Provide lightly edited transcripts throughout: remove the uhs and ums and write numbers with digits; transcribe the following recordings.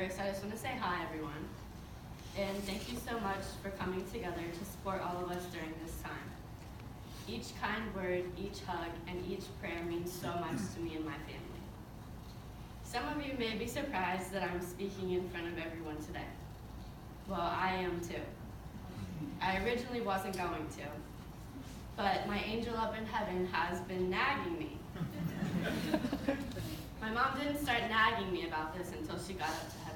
First, I just want to say hi, everyone. And thank you so much for coming together to support all of us during this time. Each kind word, each hug, and each prayer means so much to me and my family. Some of you may be surprised that I'm speaking in front of everyone today. Well, I am too. I originally wasn't going to, but my angel up in heaven has been nagging me. My mom didn't start nagging me about this until she got up to heaven.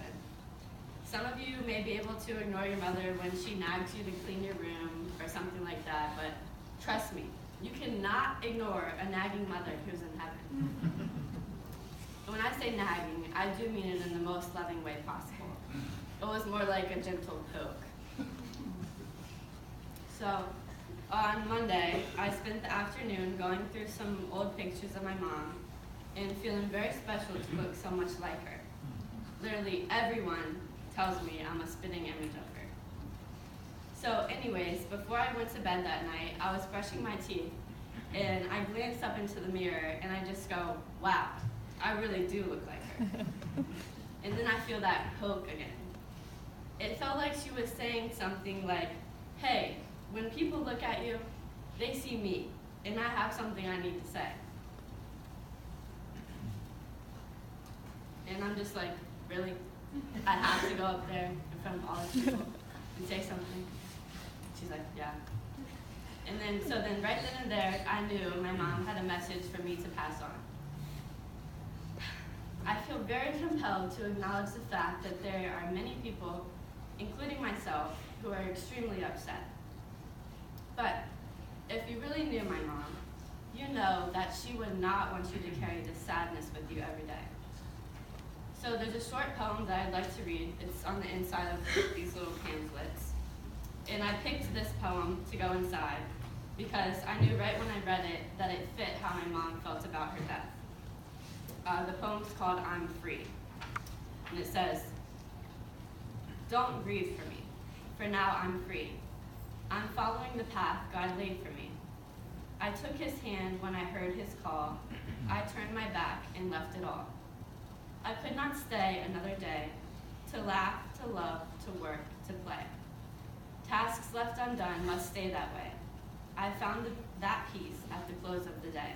Some of you may be able to ignore your mother when she nags you to clean your room or something like that, but trust me, you cannot ignore a nagging mother who's in heaven. When I say nagging, I do mean it in the most loving way possible. It was more like a gentle poke. So, on Monday, I spent the afternoon going through some old pictures of my mom and feeling very special to look so much like her. Literally everyone tells me I'm a spitting image of her. So anyways, before I went to bed that night, I was brushing my teeth and I glanced up into the mirror and I just go, wow, I really do look like her. And then I feel that poke again. It felt like she was saying something like, hey, when people look at you, they see me, and I have something I need to say. And I'm just like, really? I have to go up there in front of all these people and say something? She's like, yeah. And then, so then right then and there, I knew my mom had a message for me to pass on. I feel very compelled to acknowledge the fact that there are many people, including myself, who are extremely upset. But if you really knew my mom, you know that she would not want you to carry this sadness with you every day. So there's a short poem that I'd like to read. It's on the inside of these little pamphlets. And I picked this poem to go inside because I knew right when I read it that it fit how my mom felt about her death. The poem's called I'm Free. And it says, don't grieve for me, for now I'm free. I'm following the path God laid for me. I took his hand when I heard his call. I turned my back and left it all. I could not stay another day, to laugh, to love, to work, to play. Tasks left undone must stay that way. I found that peace at the close of the day.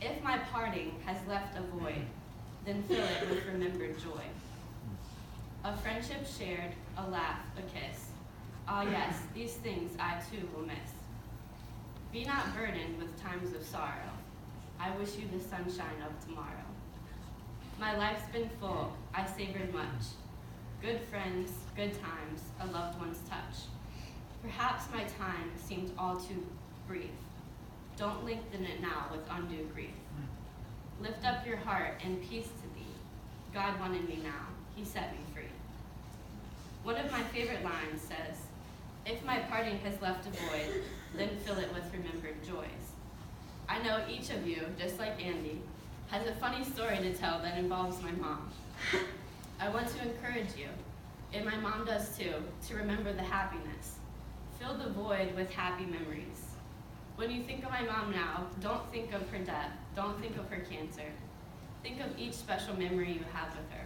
If my parting has left a void, then fill it with remembered joy. A friendship shared, a laugh, a kiss. Ah yes, these things I too will miss. Be not burdened with times of sorrow. I wish you the sunshine of tomorrow. My life's been full, I savored much. Good friends, good times, a loved one's touch. Perhaps my time seemed all too brief. Don't lengthen it now with undue grief. Lift up your heart and peace to thee. God wanted me now, he set me free. One of my favorite lines says, if my parting has left a void, then fill it with remembered joys. I know each of you, just like Andy, has a funny story to tell that involves my mom. I want to encourage you, and my mom does too, to remember the happiness. Fill the void with happy memories. When you think of my mom now, don't think of her death, don't think of her cancer. Think of each special memory you have with her.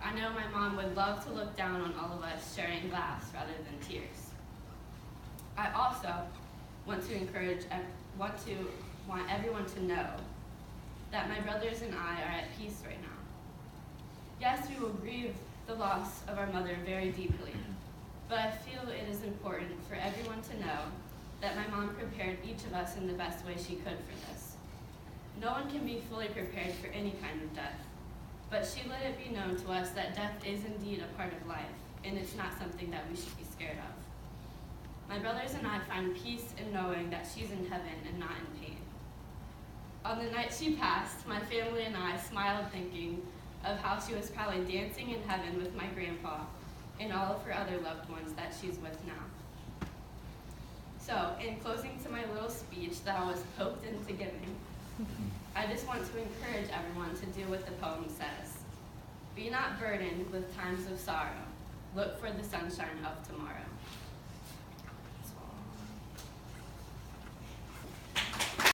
I know my mom would love to look down on all of us sharing laughs rather than tears. I also want everyone to know that my brothers and I are at peace right now. Yes, we will grieve the loss of our mother very deeply, but I feel it is important for everyone to know that my mom prepared each of us in the best way she could for this. No one can be fully prepared for any kind of death, but she let it be known to us that death is indeed a part of life, and it's not something that we should be scared of. My brothers and I find peace in knowing that she's in heaven and not in pain. On the night she passed, my family and I smiled thinking of how she was probably dancing in heaven with my grandpa and all of her other loved ones that she's with now. So, in closing to my little speech that I was poked into giving, I just want to encourage everyone to do what the poem says. Be not burdened with times of sorrow. Look for the sunshine of tomorrow.